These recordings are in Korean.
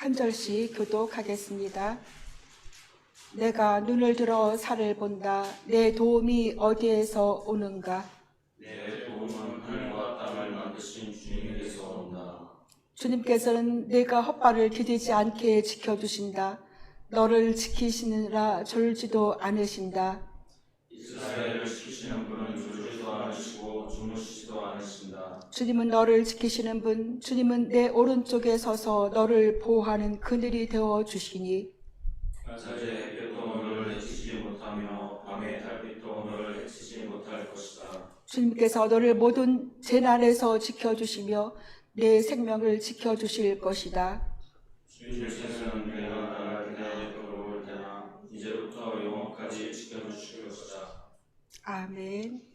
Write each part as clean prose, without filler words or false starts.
한 절씩 교독하겠습니다. 내가 눈을 들어 산을 본다. 내 도움이 어디에서 오는가? 내 도움은 하늘과 땅을 만드신 주님께서 온다. 주님께서는 내가 헛발을 디디지 않게 지켜주신다. 너를 지키시느라 졸지도 않으신다. 이스라엘을 지키시는 분은 졸지도 않으시고 주무시지도 않으신다. 주님은 너를 지키시는 분, 주님은 내 오른쪽에 서서 너를 보호하는 그늘이 되어 주시니 낮에 햇볕도 너를 해치지 못하며 밤의 달빛도 너를 해치지 못할 것이다. 주님께서 너를 모든 재난에서 지켜주시며 내 생명을 지켜주실 것이다. 주님께서는 내가 나갈 때 돌아올 때나 이제부터 영원까지 지켜주실 것이다. 아멘.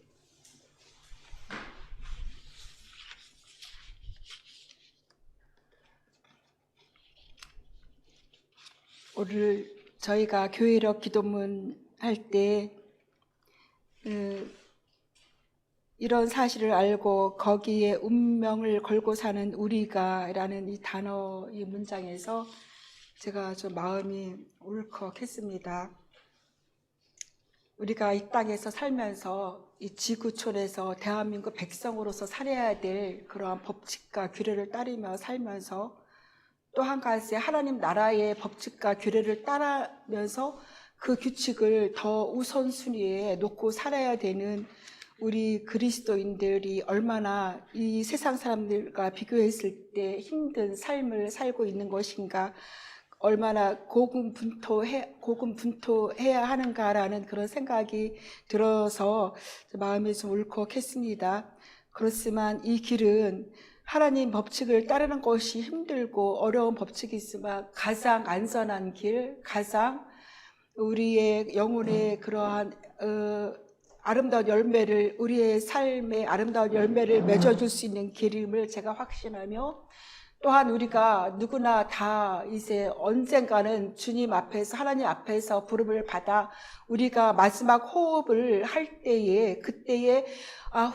오늘 저희가 교회력 기도문 할 때 이런 사실을 알고 거기에 운명을 걸고 사는 우리가 라는 이 단어, 이 문장에서 제가 좀 마음이 울컥했습니다. 우리가 이 땅에서 살면서 이 지구촌에서 대한민국 백성으로서 살아야 될 그러한 법칙과 규례를 따르며 살면서 또 한 가지 하나님 나라의 법칙과 규례를 따르면서 그 규칙을 더 우선순위에 놓고 살아야 되는 우리 그리스도인들이 얼마나 이 세상 사람들과 비교했을 때 힘든 삶을 살고 있는 것인가, 얼마나 고군분투해야 하는가라는 그런 생각이 들어서 마음이 좀 울컥했습니다. 그렇지만 이 길은 하나님 법칙을 따르는 것이 힘들고 어려운 법칙이 있지만 가장 안전한 길, 가장 우리의 영혼의 그러한 아름다운 열매를, 우리의 삶의 아름다운 열매를 맺어줄 수 있는 길임을 제가 확신하며, 또한 우리가 누구나 다 이제 언젠가는 주님 앞에서, 하나님 앞에서 부름을 받아 우리가 마지막 호흡을 할 때에, 그때에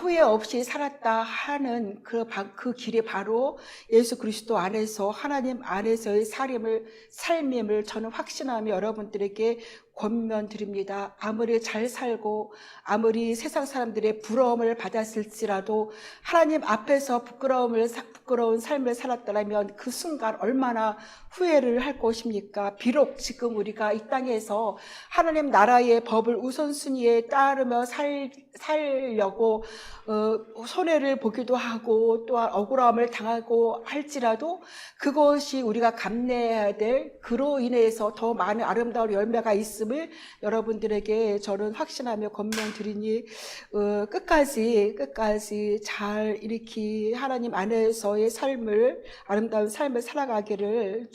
후회 없이 살았다 하는 그 길이 바로 예수 그리스도 안에서, 하나님 안에서의 삶임을 저는 확신하며 여러분들에게 권면드립니다. 아무리 잘 살고 아무리 세상 사람들의 부러움을 받았을지라도 하나님 앞에서 부끄러운 삶을 살았더라면 그 순간 얼마나 후회를 할 것입니까? 비록 지금 우리가 이 땅에서 하나님 나라의 법을 우선순위에 따르며 살려고 손해를 보기도 하고 또한 억울함을 당하고 할지라도 그것이 우리가 감내해야 될, 그로 인해서 더 많은 아름다운 열매가 있음을 여러분들에게 저는 확신하며 권면드리니 끝까지 잘 이렇게 하나님 안에서의 아름다운 삶을 살아가기를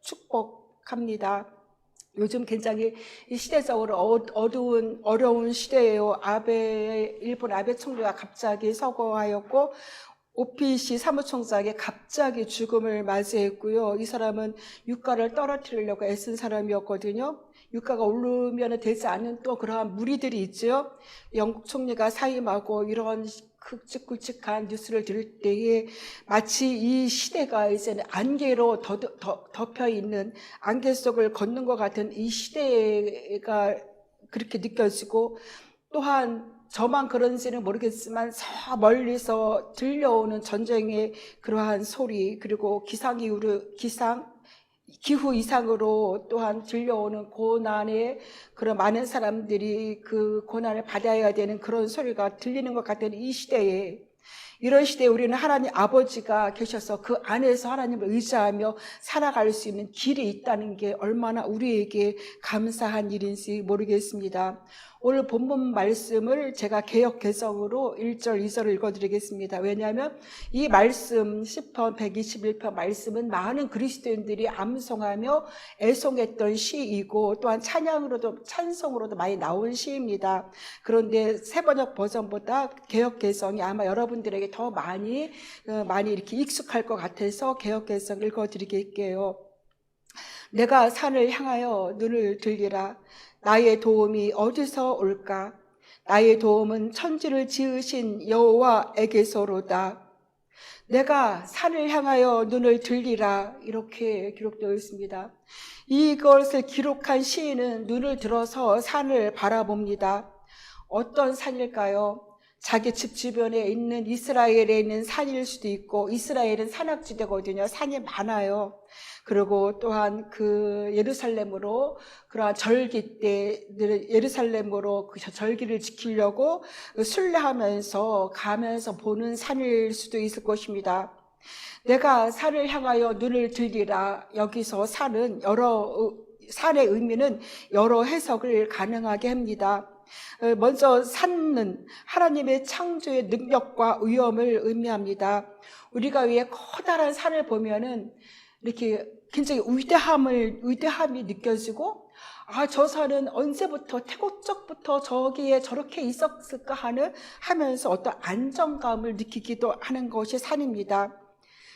축복합니다. 요즘 굉장히 이 시대적으로 어려운 시대예요. 일본 아베 총리가 갑자기 서거하였고, 오피시 사무총장이 갑자기 죽음을 맞이했고요. 이 사람은 유가를 떨어뜨리려고 애쓴 사람이었거든요. 유가가 오르면 되지 않는 또 그러한 무리들이 있죠. 영국 총리가 사임하고 이런 굵직굵직한 뉴스를 들을 때에 마치 이 시대가 이제는 안개로 덮여 있는, 안개 속을 걷는 것 같은 이 시대가 그렇게 느껴지고, 또한 저만 그런지는 모르겠지만 저 멀리서 들려오는 전쟁의 그러한 소리, 그리고 기후 이상으로 또한 들려오는 고난의 그런 많은 사람들이 그 고난을 받아야 되는 그런 소리가 들리는 것 같은 이 시대에, 이런 시대에 우리는 하나님 아버지가 계셔서 그 안에서 하나님을 의지하며 살아갈 수 있는 길이 있다는 게 얼마나 우리에게 감사한 일인지 모르겠습니다. 오늘 본문 말씀을 제가 개역 개정으로 1절, 2절을 읽어드리겠습니다. 왜냐하면 이 말씀, 시편 121편 말씀은 많은 그리스도인들이 암송하며 애송했던 시이고 또한 찬송으로도 많이 나온 시입니다. 그런데 세번역 버전보다 개역 개정이 아마 여러분들에게 더 많이 이렇게 익숙할 것 같아서 개역 개정 읽어드리겠게요. 내가 산을 향하여 눈을 들리라. 나의 도움이 어디서 올까? 나의 도움은 천지를 지으신 여호와에게서로다. 내가 산을 향하여 눈을 들리라, 이렇게 기록되어 있습니다. 이것을 기록한 시인은 눈을 들어서 산을 바라봅니다. 어떤 산일까요? 자기 집 주변에 있는 이스라엘에 있는 산일 수도 있고, 이스라엘은 산악지대거든요. 산이 많아요. 그리고 또한 그 예루살렘으로 그러한 절기 때 예루살렘으로 그 절기를 지키려고 순례하면서 가면서 보는 산일 수도 있을 것입니다. 내가 산을 향하여 눈을 들리라. 여기서 산의 의미는 여러 해석을 가능하게 합니다. 먼저 산은 하나님의 창조의 능력과 위엄을 의미합니다. 우리가 위에 커다란 산을 보면은 이렇게 굉장히 위대함이 느껴지고, 저 산은 언제부터, 태고적부터 저기에 저렇게 있었을까 하면서 어떤 안정감을 느끼기도 하는 것이 산입니다.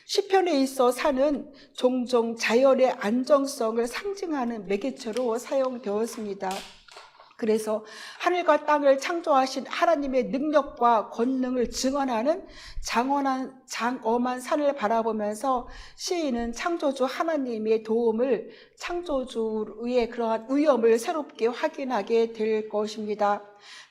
시편에 있어 산은 종종 자연의 안정성을 상징하는 매개체로 사용되었습니다. 그래서 하늘과 땅을 창조하신 하나님의 능력과 권능을 증언하는 장엄한 산을 바라보면서 시인은 창조주 하나님의 도움을, 창조주의 그러한 위엄을 새롭게 확인하게 될 것입니다.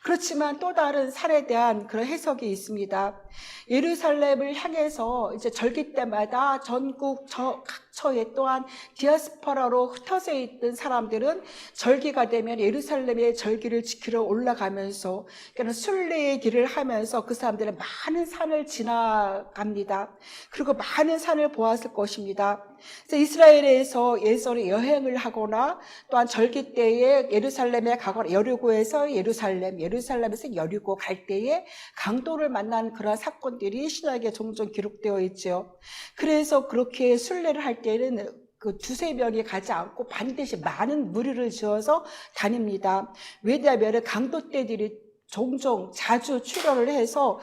그렇지만 또 다른 산에 대한 그런 해석이 있습니다. 예루살렘을 향해서 이제 절기 때마다 전국 각처에 또한 디아스포라로 흩어져 있던 사람들은 절기가 되면 예루살렘의 절기를 지키러 올라가면서, 그러니까 순례의 길을 하면서 그 사람들은 많은 산을 지나갑니다. 그리고 많은 산을 보았을 것입니다. 그래서 이스라엘에서 예전에 여행을 하거나 또한 절기 때에 예루살렘에 가거나 여리고에서 예루살렘에서 여리고 갈 때에 강도를 만난 그런 사건들이 신약에 종종 기록되어 있죠. 그래서 그렇게 순례를 할 때는 그 두세 명이 가지 않고 반드시 많은 무리를 지어서 다닙니다. 왜냐하면 강도떼들이 종종 자주 출현을 해서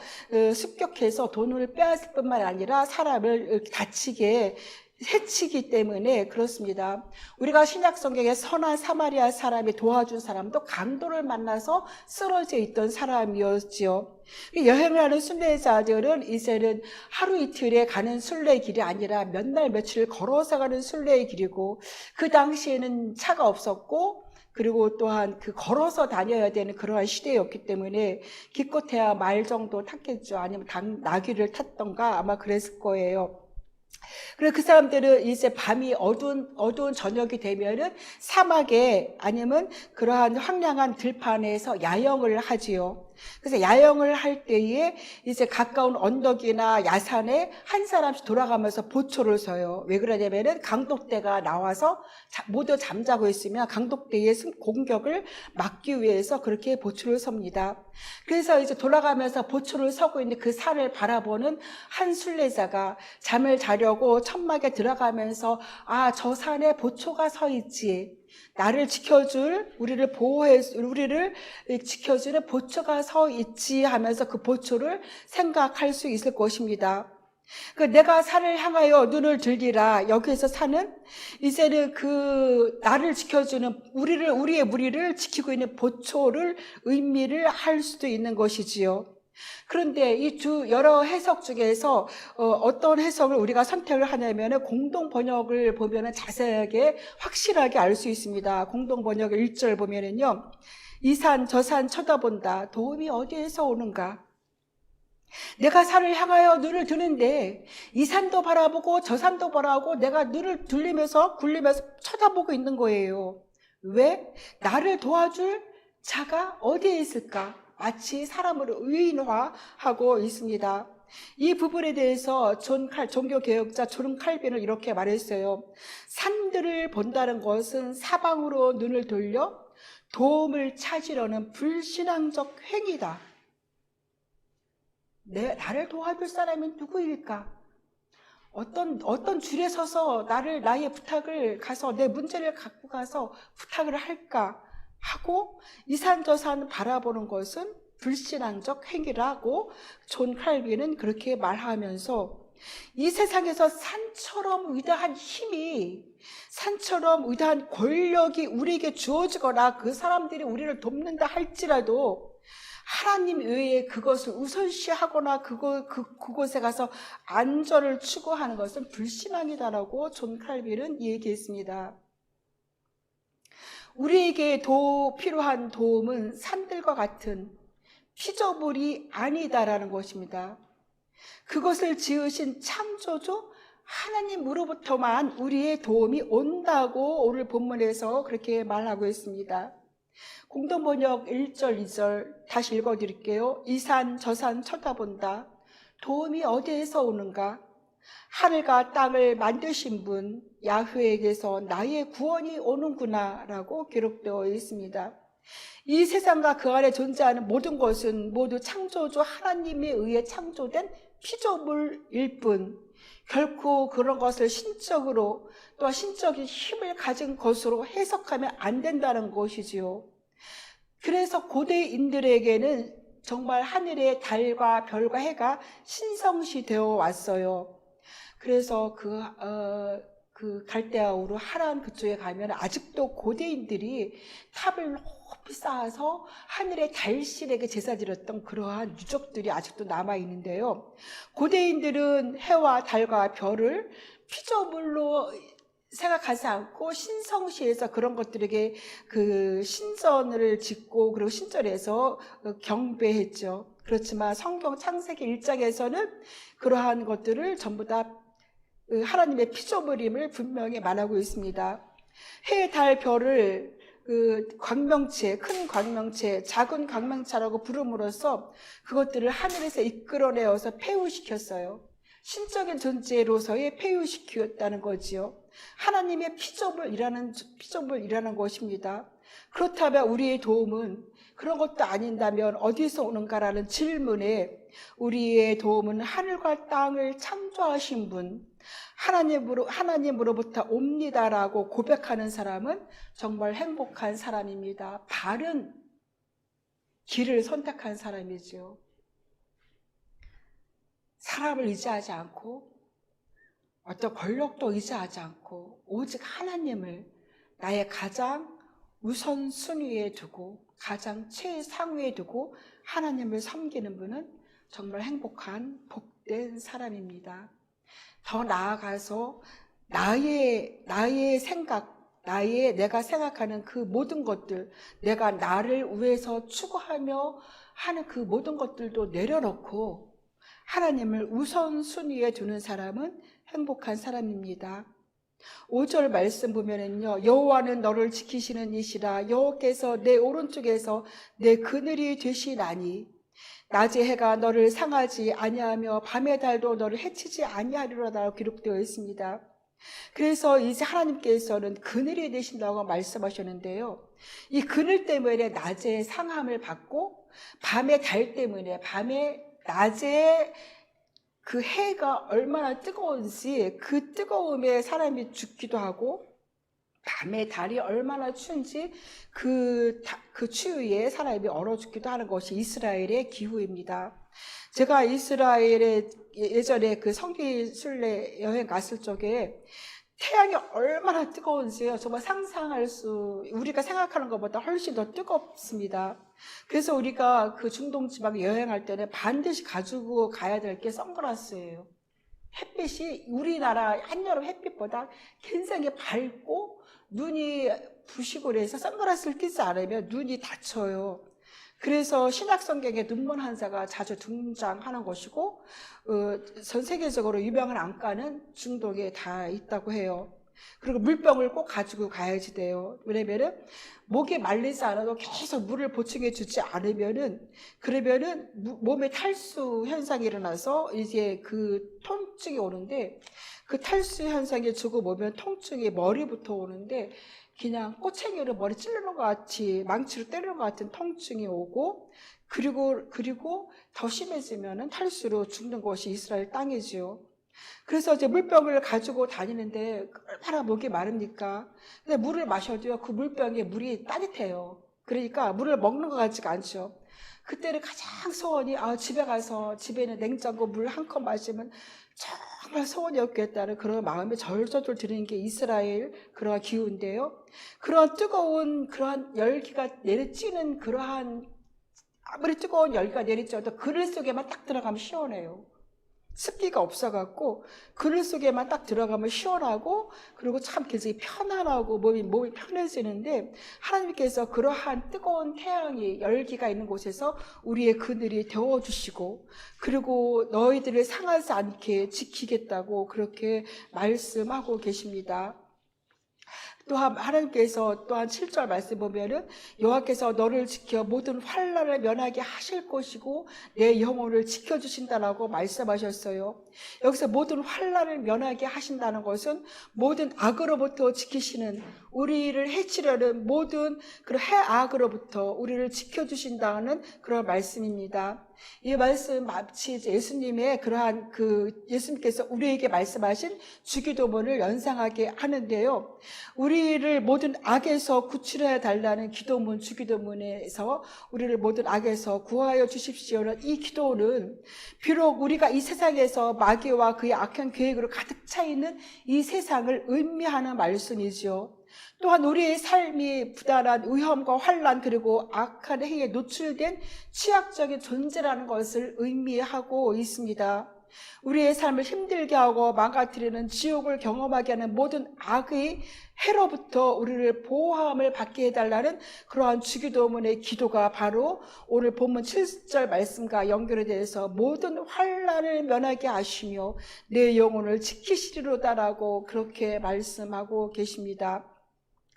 습격해서 돈을 빼앗을 뿐만 아니라 사람을 다치게 해치기 때문에 그렇습니다. 우리가 신약 성경에 선한 사마리아 사람이 도와준 사람도 강도를 만나서 쓰러져 있던 사람이었지요. 여행을 하는 순례자들은 이제는 하루 이틀에 가는 순례길이 아니라 몇 날 며칠 걸어서 가는 순례의 길이고, 그 당시에는 차가 없었고, 그리고 또한 그 걸어서 다녀야 되는 그러한 시대였기 때문에 기껏해야 말 정도 탔겠죠. 아니면 나귀를 탔던가 아마 그랬을 거예요. 그리고 그 사람들은 이제 밤이 어두운 저녁이 되면은 사막에 아니면 그러한 황량한 들판에서 야영을 하지요. 그래서 야영을 할 때에 이제 가까운 언덕이나 야산에 한 사람씩 돌아가면서 보초를 서요. 왜 그러냐면은 강독대가 나와서 모두 잠자고 있으면 강독대의 공격을 막기 위해서 그렇게 보초를 섭니다. 그래서 이제 돌아가면서 보초를 서고 있는 그 산을 바라보는 한 순례자가 잠을 자려고 천막에 들어가면서, 저 산에 보초가 서 있지. 나를 지켜줄, 우리를 지켜주는 보초가 서 있지 하면서 그 보초를 생각할 수 있을 것입니다. 내가 산을 향하여 눈을 들리라. 여기에서 산은 이제는 그 나를 지켜주는 우리의 무리를 지키고 있는 보초를 의미를 할 수도 있는 것이지요. 그런데 이 여러 해석 중에서 어떤 해석을 우리가 선택을 하냐면 공동 번역을 보면 자세하게 확실하게 알 수 있습니다. 공동 번역 1절 보면은요, 이 산 저 산 쳐다본다. 도움이 어디에서 오는가? 내가 산을 향하여 눈을 드는데 이 산도 바라보고 저 산도 바라보고 내가 눈을 굴리면서 쳐다보고 있는 거예요. 왜? 나를 도와줄 자가 어디에 있을까? 마치 사람을 의인화하고 있습니다. 이 부분에 대해서 종교개혁자 존 칼빈은 이렇게 말했어요. 산들을 본다는 것은 사방으로 눈을 돌려 도움을 찾으려는 불신앙적 행위다. 나를 도와줄 사람이 누구일까? 어떤 줄에 서서 나의 부탁을 가서 내 문제를 갖고 가서 부탁을 할까 하고 이 산 저 산 바라보는 것은 불신앙적 행위라고 존 칼빈은 그렇게 말하면서, 이 세상에서 산처럼 위대한 힘이, 산처럼 위대한 권력이 우리에게 주어지거나 그 사람들이 우리를 돕는다 할지라도 하나님 외에 그것을 우선시하거나 그곳에 가서 안전을 추구하는 것은 불신앙이다라고 존 칼빈은 얘기했습니다. 우리에게 필요한 도움은 산들과 같은 피조물이 아니다라는 것입니다. 그것을 지으신 창조주 하나님으로부터만 우리의 도움이 온다고 오늘 본문에서 그렇게 말하고 있습니다. 공동번역 1절 2절 다시 읽어드릴게요. 이 산 저 산 쳐다본다. 도움이 어디에서 오는가? 하늘과 땅을 만드신 분 야훼에게서 나의 구원이 오는구나 라고 기록되어 있습니다. 이 세상과 그 안에 존재하는 모든 것은 모두 창조주 하나님에 의해 창조된 피조물일 뿐 결코 그런 것을 신적으로 또한 신적인 힘을 가진 것으로 해석하면 안 된다는 것이지요. 그래서 고대인들에게는 정말 하늘의 달과 별과 해가 신성시 되어 왔어요. 그래서 그 갈대아우르 하란 그쪽에 가면 아직도 고대인들이 탑을 높이 쌓아서 하늘의 달신에게 제사 드렸던 그러한 유적들이 아직도 남아 있는데요. 고대인들은 해와 달과 별을 피조물로 생각하지 않고 신성시해서 그런 것들에게 그 신전을 짓고 그리고 신전에서 경배했죠. 그렇지만 성경 창세기 1장에서는 그러한 것들을 전부 다 하나님의 피조물임을 분명히 말하고 있습니다. 해, 달, 별을 광명체, 큰 광명체, 작은 광명체라고 부름으로써 그것들을 하늘에서 이끌어내어서 폐유시켰어요. 신적인 존재로서의 폐유시켰다는 거지요. 하나님의 피조물이라는 것입니다. 그렇다면 우리의 도움은 그런 것도 아닌다면 어디서 오는가라는 질문에 우리의 도움은 하늘과 땅을 창조하신 분, 하나님으로부터 옵니다라고 고백하는 사람은 정말 행복한 사람입니다. 바른 길을 선택한 사람이죠. 사람을 의지하지 않고 어떤 권력도 의지하지 않고 오직 하나님을 나의 가장 우선순위에 두고 가장 최상위에 두고 하나님을 섬기는 분은 정말 행복한 복된 사람입니다. 더 나아가서 나의 생각, 내가 생각하는 그 모든 것들, 내가 나를 위해서 추구하며 하는 그 모든 것들도 내려놓고 하나님을 우선순위에 두는 사람은 행복한 사람입니다. 5절 말씀 보면은요, 여호와는 너를 지키시는 이시라. 여호와께서 내 오른쪽에서 내 그늘이 되시나니 낮의 해가 너를 상하지 아니하며 밤의 달도 너를 해치지 아니하리로다 기록되어 있습니다. 그래서 이제 하나님께서는 그늘이 되신다고 말씀하셨는데요. 이 그늘 때문에 낮에 상함을 받고 밤의 달 때문에 낮에 그 해가 얼마나 뜨거운지 그 뜨거움에 사람이 죽기도 하고 밤의 달이 얼마나 추운지 그 추위에 사람이 얼어 죽기도 하는 것이 이스라엘의 기후입니다. 제가 이스라엘에 예전에 그 성지순례 여행 갔을 적에 태양이 얼마나 뜨거운지요. 정말 우리가 생각하는 것보다 훨씬 더 뜨겁습니다. 그래서 우리가 그 중동 지방 여행할 때는 반드시 가지고 가야 될 게 선글라스예요. 햇빛이 우리나라 한여름 햇빛보다 굉장히 밝고 눈이 부시고 그래서 선글라스를 끼지 않으면 눈이 다쳐요. 그래서 신약성경에 눈먼 환자가 자주 등장하는 것이고 전 세계적으로 유명한 안과는 중동에 다 있다고 해요. 그리고 물병을 꼭 가지고 가야지 돼요. 왜냐면은 목이 말리지 않아도 계속 물을 보충해 주지 않으면은 그러면은 몸에 탈수 현상이 일어나서 이제 그 통증이 오는데 그 탈수 현상이 조금 오면 통증이 머리부터 오는데 그냥 꼬챙이로 머리 찌르는 것 같이 망치로 때리는 것 같은 통증이 오고 그리고 더 심해지면은 탈수로 죽는 것이 이스라엘 땅이지요. 그래서 이제 물병을 가지고 다니는데 얼마나 목이 마릅니까? 근데 물을 마셔도요, 그 물병에 물이 따뜻해요. 그러니까 물을 먹는 것 같지가 않죠. 그때는 가장 소원이, 집에 가서 집에 있는 냉장고 물 한 컵 마시면 정말 소원이 없겠다는 그런 마음에 절절절 드는 게 이스라엘 그러한 기후인데요. 그러한 뜨거운 그러한 열기가 내리쬐는 그러한 아무리 뜨거운 열기가 내리쬐도 그늘 속에만 딱 들어가면 시원해요. 습기가 없어갖고 그늘 속에만 딱 들어가면 시원하고, 그리고 참 굉장히 편안하고 몸이 편해지는데, 하나님께서 그러한 뜨거운 태양이 열기가 있는 곳에서 우리의 그늘이 데워주시고, 그리고 너희들을 상하지 않게 지키겠다고 그렇게 말씀하고 계십니다. 또한 하나님께서 또한 7절 말씀 보면은 여호와께서 너를 지켜 모든 환난을 면하게 하실 것이고 내 영혼을 지켜주신다라고 말씀하셨어요. 여기서 모든 환난을 면하게 하신다는 것은 모든 악으로부터 지키시는, 우리를 해치려는 모든 그런 해악으로부터 우리를 지켜주신다는 그런 말씀입니다. 이 말씀 마치 예수님의 그러한 예수님께서 우리에게 말씀하신 주기도문을 연상하게 하는데요. 우리를 모든 악에서 구출해 달라는 기도문, 주기도문에서 우리를 모든 악에서 구하여 주십시오는 이 기도는 비록 우리가 이 세상에서 마귀와 그의 악한 계획으로 가득 차 있는 이 세상을 의미하는 말씀이죠. 또한 우리의 삶이 부단한 위험과 환난 그리고 악한 행위에 노출된 취약적인 존재라는 것을 의미하고 있습니다. 우리의 삶을 힘들게 하고 망가뜨리는, 지옥을 경험하게 하는 모든 악의 해로부터 우리를 보호함을 받게 해달라는 그러한 주기도문의 기도가 바로 오늘 본문 7절 말씀과 연결이 돼서 모든 환난을 면하게 하시며 내 영혼을 지키시리로다라고 그렇게 말씀하고 계십니다.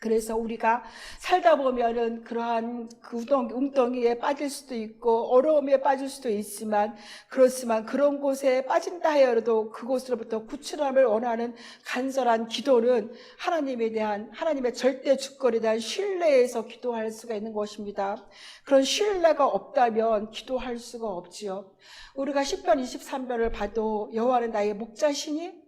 그래서 우리가 살다 보면은 그러한 웅덩이에 빠질 수도 있고 어려움에 빠질 수도 있지만, 그렇지만 그런 곳에 빠진다 하여도 그곳으로부터 구출함을 원하는 간절한 기도는 하나님에 대한, 하나님의 절대 주권에 대한 신뢰에서 기도할 수가 있는 것입니다. 그런 신뢰가 없다면 기도할 수가 없지요. 우리가 시편 23편을 봐도 여호와는 나의 목자시니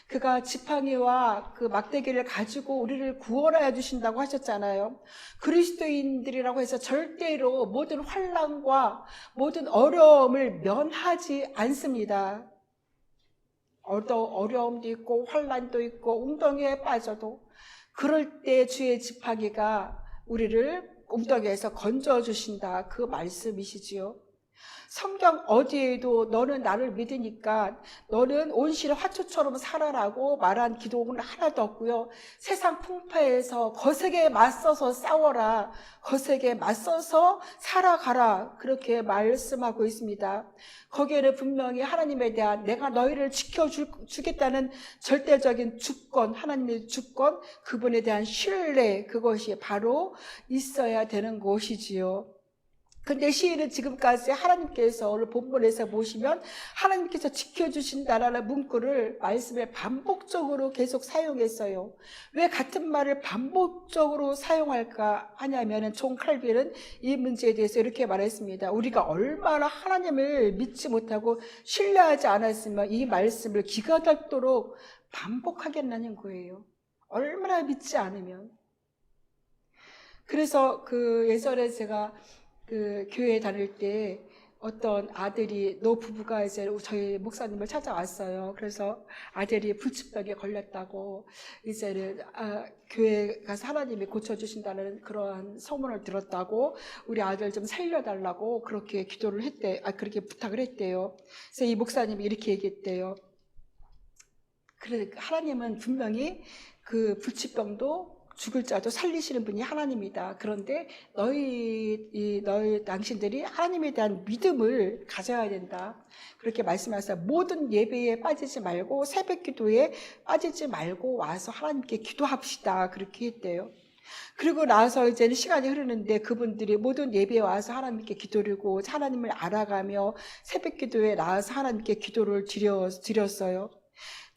그가 지팡이와 그 막대기를 가지고 우리를 구원하여 주신다고 하셨잖아요. 그리스도인들이라고 해서 절대로 모든 환난과 모든 어려움을 면하지 않습니다. 어려움도 있고 환난도 있고 웅덩이에 빠져도 그럴 때 주의 지팡이가 우리를 웅덩이에서 건져주신다, 그 말씀이시지요. 성경 어디에도 너는 나를 믿으니까 너는 온실의 화초처럼 살아라고 말한 기도는 하나도 없고요. 세상 풍파에서 거세게 맞서서 싸워라, 거세게 맞서서 살아가라, 그렇게 말씀하고 있습니다. 거기에는 분명히 하나님에 대한, 내가 너희를 지켜주겠다는 절대적인 주권, 하나님의 주권, 그분에 대한 신뢰, 그것이 바로 있어야 되는 것이지요. 근데 시인은 지금까지 하나님께서 오늘 본문에서 보시면 하나님께서 지켜주신다라는 문구를, 말씀을 반복적으로 계속 사용했어요. 왜 같은 말을 반복적으로 사용할까 하냐면은 존 칼빈은 이 문제에 대해서 이렇게 말했습니다. 우리가 얼마나 하나님을 믿지 못하고 신뢰하지 않았으면 이 말씀을 기가 닳도록 반복하겠냐는 거예요. 얼마나 믿지 않으면. 그래서 예전에 제가 교회 다닐 때 어떤 아들이, 노부부가 이제 저희 목사님을 찾아왔어요. 그래서 아들이 불치병에 걸렸다고, 이제는 교회 가서 하나님이 고쳐주신다는 그러한 소문을 들었다고 우리 아들 좀 살려달라고 그렇게 기도를 그렇게 부탁을 했대요. 그래서 이 목사님이 이렇게 얘기했대요. 그래, 하나님은 분명히 그 불치병도 죽을 자도 살리시는 분이 하나님이다. 그런데 당신들이 하나님에 대한 믿음을 가져야 된다. 그렇게 말씀하셔서 모든 예배에 빠지지 말고 새벽 기도에 빠지지 말고 와서 하나님께 기도합시다. 그렇게 했대요. 그리고 나서 이제는 시간이 흐르는데 그분들이 모든 예배에 와서 하나님께 기도하고 하나님을 알아가며 새벽 기도에 나와서 하나님께 기도를 드렸어요.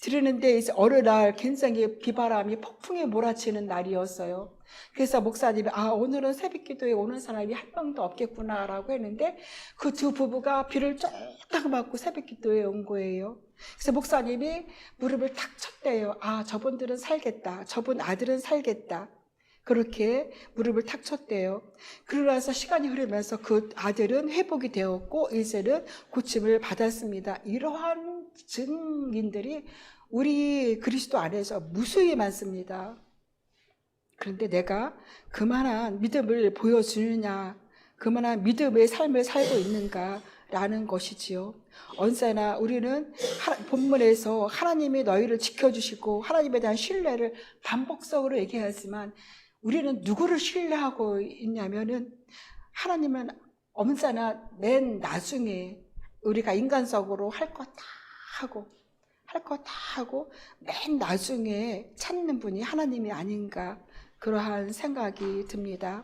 들으는데 이제 어느 날 굉장히 비바람이 폭풍에 몰아치는 날이었어요. 그래서 목사님이 오늘은 새벽기도에 오는 사람이 한 명도 없겠구나라고 했는데 그 두 부부가 비를 쫄딱 맞고 새벽기도에 온 거예요. 그래서 목사님이 무릎을 탁 쳤대요. 저분들은 살겠다. 저분 아들은 살겠다. 그렇게 무릎을 탁 쳤대요. 그러고 나서 시간이 흐르면서 그 아들은 회복이 되었고 이제는 고침을 받았습니다. 이러한 증인들이 우리 그리스도 안에서 무수히 많습니다. 그런데 내가 그만한 믿음을 보여주느냐, 그만한 믿음의 삶을 살고 있는가라는 것이지요. 언제나 우리는 본문에서 하나님이 너희를 지켜주시고 하나님에 대한 신뢰를 반복적으로 얘기하지만 우리는 누구를 신뢰하고 있냐면은 하나님은 언제나 맨 나중에 우리가 인간적으로 할 것 다 하고 맨 나중에 찾는 분이 하나님이 아닌가 그러한 생각이 듭니다.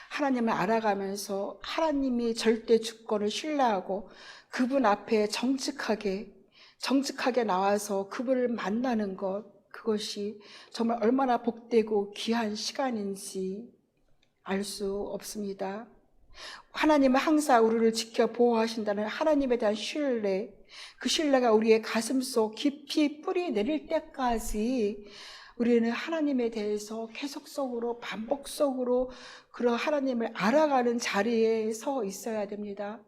하나님을 알아가면서 하나님이 절대 주권을 신뢰하고 그분 앞에 정직하게 나와서 그분을 만나는 것, 그것이 정말 얼마나 복되고 귀한 시간인지 알 수 없습니다. 하나님은 항상 우리를 지켜 보호하신다는 하나님에 대한 신뢰, 그 신뢰가 우리의 가슴속 깊이 뿌리 내릴 때까지 우리는 하나님에 대해서 계속적으로 반복적으로 그런 하나님을 알아가는 자리에 서 있어야 됩니다.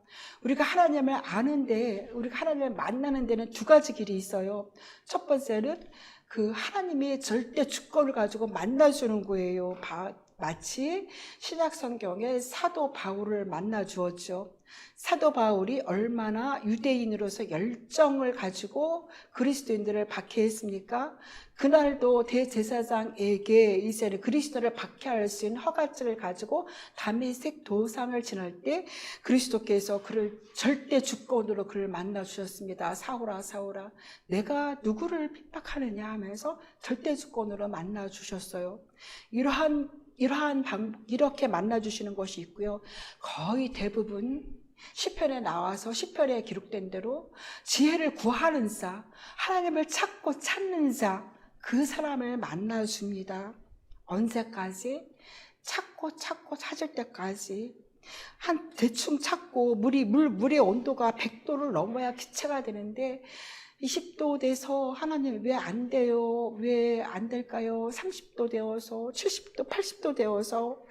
우리가 하나님을 아는데, 우리가 하나님을 만나는 데는 두 가지 길이 있어요. 첫 번째는 그 하나님이 절대 주권을 가지고 만나주는 거예요. 마치 신약 성경에 사도 바울을 만나 주었죠. 사도 바울이 얼마나 유대인으로서 열정을 가지고 그리스도인들을 박해했습니까? 그날도 대제사장에게 이제는 그리스도를 박해할 수 있는 허가증을 가지고 다메섹 도상을 지날 때 그리스도께서 그를 절대 주권으로 그를 만나 주셨습니다. 사울아 사울아 내가 누구를 핍박하느냐 하면서 절대 주권으로 만나 주셨어요. 이렇게 만나주시는 것이 있고요. 거의 대부분 시편에 나와서 시편에 기록된 대로 지혜를 구하는 자, 하나님을 찾고 찾는 자, 그 사람을 만나줍니다. 언제까지? 찾고 찾을 때까지. 대충 찾고 물의 온도가 100도를 넘어야 기체가 되는데 20도 돼서 하나님 왜 안 돼요? 왜 안 될까요? 30도 되어서 70도 80도 되어서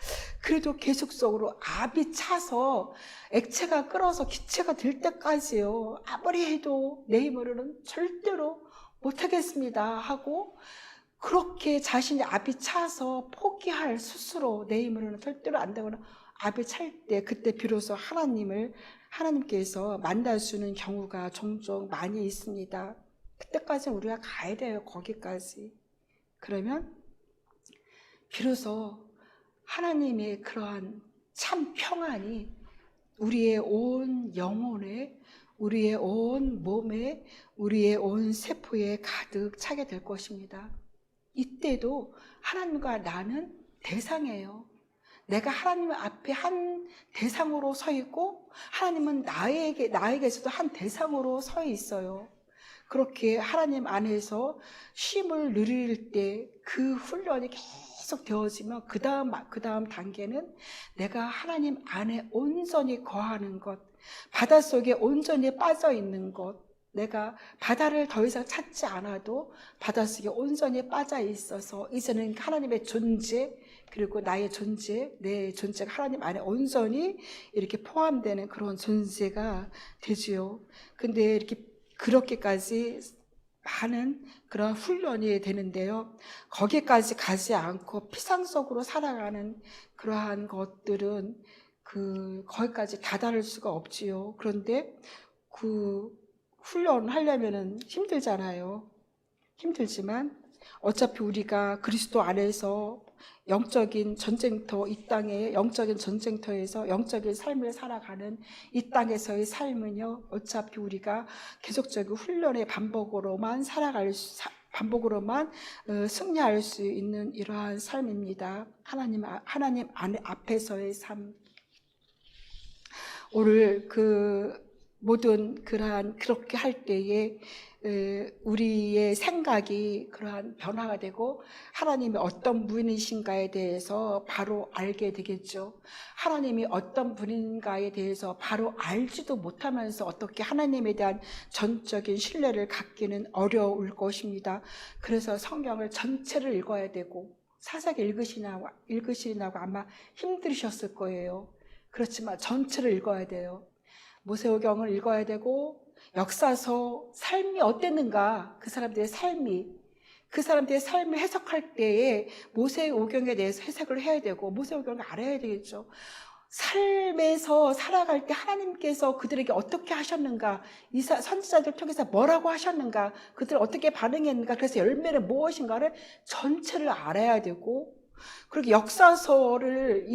그래도 계속적으로 압이 차서 액체가 끓어서 기체가 될 때까지요. 아무리 해도 내 힘으로는 절대로 못하겠습니다 하고 그렇게 자신이 압이 차서 포기할 스스로 내 힘으로는 절대로 안 되거나 압이 찰 때 그때 비로소 하나님께서 만나주는 경우가 종종 많이 있습니다. 그때까지 우리가 가야 돼요. 거기까지. 그러면 비로소 하나님의 그러한 참 평안이 우리의 온 영혼에, 우리의 온 몸에, 우리의 온 세포에 가득 차게 될 것입니다. 이때도 하나님과 나는 대상이에요. 내가 하나님 앞에 한 대상으로 서 있고 하나님은 나에게서도 한 대상으로 서 있어요. 그렇게 하나님 안에서 쉼을 누릴 때 그 훈련이 계속 되어지면 그 다음 단계는 내가 하나님 안에 온전히 거하는 것, 바닷속에 온전히 빠져 있는 것, 내가 바다를 더 이상 찾지 않아도 바닷속에 온전히 빠져 있어서 이제는 하나님의 존재 그리고 나의 존재, 내 존재가 하나님 안에 온전히 이렇게 포함되는 그런 존재가 되지요. 근데 그렇게까지 많은 그런 훈련이 되는데요. 거기까지 가지 않고 피상적으로 살아가는 그러한 것들은 거기까지 다다를 수가 없지요. 그런데 그 훈련하려면은 힘들잖아요. 힘들지만 어차피 우리가 그리스도 안에서 영적인 전쟁터, 이 땅의 영적인 전쟁터에서 영적인 삶을 살아가는 이 땅에서의 삶은요, 어차피 우리가 계속적인 훈련의 반복으로만 승리할 수 있는 이러한 삶입니다. 하나님 앞에서의 삶. 오늘 모든 그렇게 할 때에 우리의 생각이 그러한 변화가 되고 하나님이 어떤 분이신가에 대해서 바로 알게 되겠죠. 하나님이 어떤 분인가에 대해서 바로 알지도 못하면서 어떻게 하나님에 대한 전적인 신뢰를 갖기는 어려울 것입니다. 그래서 성경을 전체를 읽어야 되고 사사기 읽으시라고 아마 힘드셨을 거예요. 그렇지만 전체를 읽어야 돼요. 모세오경을 읽어야 되고 역사서 삶이 어땠는가, 그 사람들의 삶을 해석할 때에 모세오경에 대해서 해석을 해야 되고 모세오경을 알아야 되겠죠. 삶에서 살아갈 때 하나님께서 그들에게 어떻게 하셨는가, 선지자들 통해서 뭐라고 하셨는가, 그들 어떻게 반응했는가, 그래서 열매는 무엇인가를 전체를 알아야 되고, 그리고 역사서를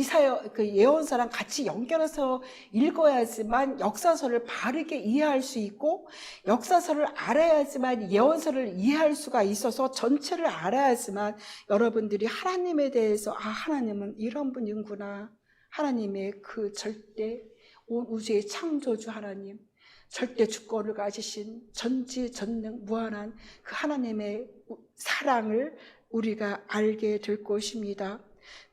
그 예언서랑 같이 연결해서 읽어야지만 역사서를 바르게 이해할 수 있고, 역사서를 알아야지만 예언서를 이해할 수가 있어서 전체를 알아야지만 여러분들이 하나님에 대해서 하나님은 이런 분이구나, 하나님의 그 절대 온 우주의 창조주 하나님, 절대 주권을 가지신 전지전능 무한한 그 하나님의 사랑을 우리가 알게 될 것입니다.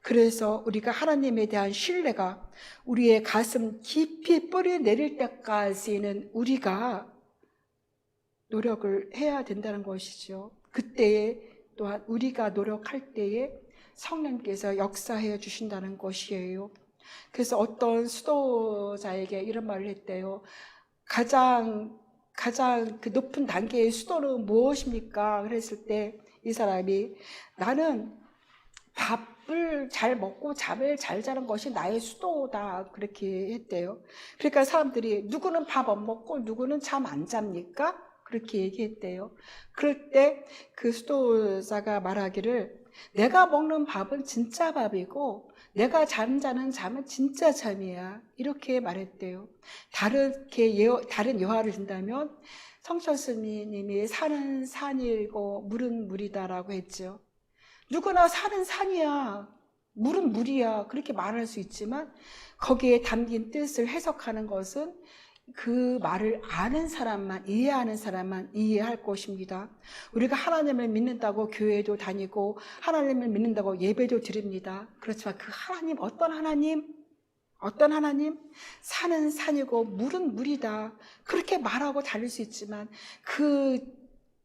그래서 우리가 하나님에 대한 신뢰가 우리의 가슴 깊이 뿌리 내릴 때까지는 우리가 노력을 해야 된다는 것이죠. 그때에 또한 우리가 노력할 때에 성령께서 역사해 주신다는 것이에요. 그래서 어떤 수도자에게 이런 말을 했대요. 가장 그 높은 단계의 수도는 무엇입니까? 그랬을 때 이 사람이, 나는 밥을 잘 먹고 잠을 잘 자는 것이 나의 수도다, 그렇게 했대요. 그러니까 사람들이, 누구는 밥 안 먹고 누구는 잠 안 잡니까? 그렇게 얘기했대요. 그럴 때 그 수도자가 말하기를, 내가 먹는 밥은 진짜 밥이고 내가 잠자는 잠은 진짜 잠이야, 이렇게 말했대요. 다른 예화를 든다면 성철 스님이 산은 산이고 물은 물이다라고 했죠. 누구나 산은 산이야, 물은 물이야, 그렇게 말할 수 있지만 거기에 담긴 뜻을 해석하는 것은 그 말을 아는 사람만, 이해하는 사람만 이해할 것입니다. 우리가 하나님을 믿는다고 교회도 다니고 하나님을 믿는다고 예배도 드립니다. 그렇지만 그 하나님, 어떤 하나님? 산은 산이고 물은 물이다, 그렇게 말하고 다닐 수 있지만 그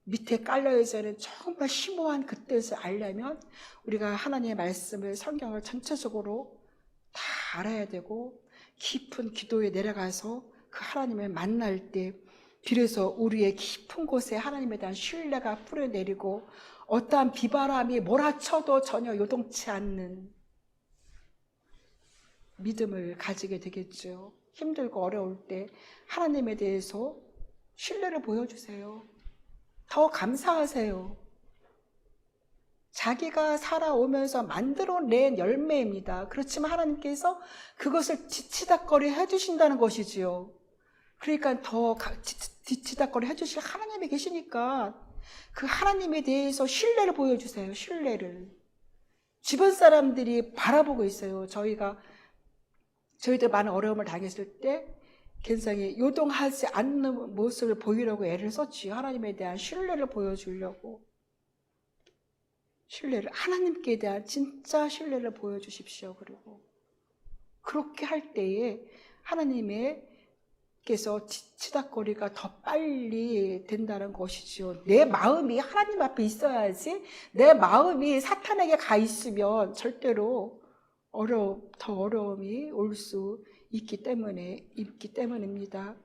밑에 깔려져 있는 정말 심오한 그 뜻을 알려면 우리가 하나님의 말씀을, 성경을 전체적으로 다 알아야 되고, 깊은 기도에 내려가서 그 하나님을 만날 때 비로소 우리의 깊은 곳에 하나님에 대한 신뢰가 뿌려내리고 어떠한 비바람이 몰아쳐도 전혀 요동치 않는 믿음을 가지게 되겠죠. 힘들고 어려울 때 하나님에 대해서 신뢰를 보여주세요. 더 감사하세요. 자기가 살아오면서 만들어낸 열매입니다. 그렇지만 하나님께서 그것을 뒤치다꺼리 해주신다는 것이지요. 그러니까 더 뒤치다꺼리 해주실 하나님이 계시니까 그 하나님에 대해서 신뢰를 보여주세요. 신뢰를. 주변 사람들이 바라보고 있어요. 저희들 많은 어려움을 당했을 때 굉장히 요동하지 않는 모습을 보이려고 애를 썼지요. 하나님에 대한 신뢰를 보여주려고. 신뢰를, 하나님께 대한 진짜 신뢰를 보여주십시오. 그리고 그렇게 할 때에 하나님께서 치닥거리가 더 빨리 된다는 것이죠. 내 마음이 하나님 앞에 있어야지, 내 마음이 사탄에게 가 있으면 절대로 더 어려움이 올 수 있기 때문입니다.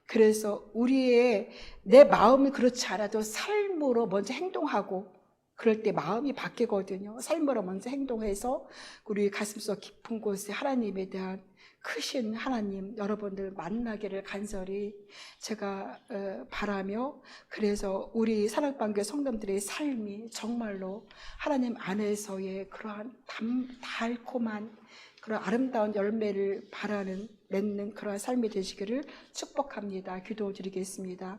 그래서 내 마음이 그렇지 않아도 삶으로 먼저 행동하고, 그럴 때 마음이 바뀌거든요. 삶으로 먼저 행동해서 우리 가슴속 깊은 곳에 하나님에 대한 크신 하나님 여러분들 만나기를 간절히 제가 바라며, 그래서 우리 사랑방교 성도들의 삶이 정말로 하나님 안에서의 그러한 달콤한 그런 아름다운 열매를 맺는 그러한 삶이 되시기를 축복합니다. 기도드리겠습니다.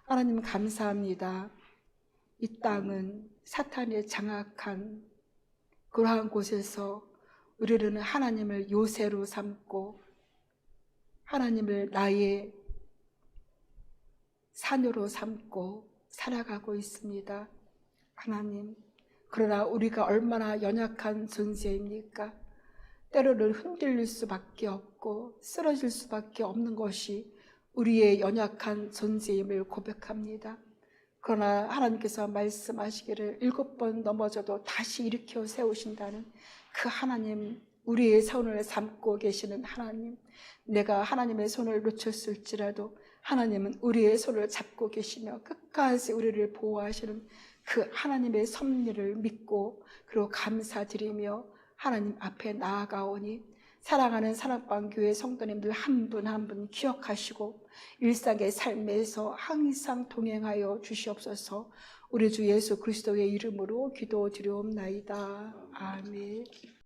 하나님 감사합니다. 이 땅은 사탄의 장악한 그러한 곳에서 우리는 하나님을 요새로 삼고 하나님을 나의 산으로 삼고 살아가고 있습니다. 하나님, 그러나 우리가 얼마나 연약한 존재입니까? 때로는 흔들릴 수밖에 없고 쓰러질 수밖에 없는 것이 우리의 연약한 존재임을 고백합니다. 그러나 하나님께서 말씀하시기를 7번 넘어져도 다시 일으켜 세우신다는 그 하나님, 우리의 손을 잡고 계시는 하나님, 내가 하나님의 손을 놓쳤을지라도 하나님은 우리의 손을 잡고 계시며 끝까지 우리를 보호하시는 그 하나님의 섭리를 믿고 그리고 감사드리며 하나님 앞에 나아가오니 사랑하는 사랑방교회 성도님들 한 분 한 분 기억하시고 일상의 삶에서 항상 동행하여 주시옵소서. 우리 주 예수 그리스도의 이름으로 기도드리옵나이다. 아멘.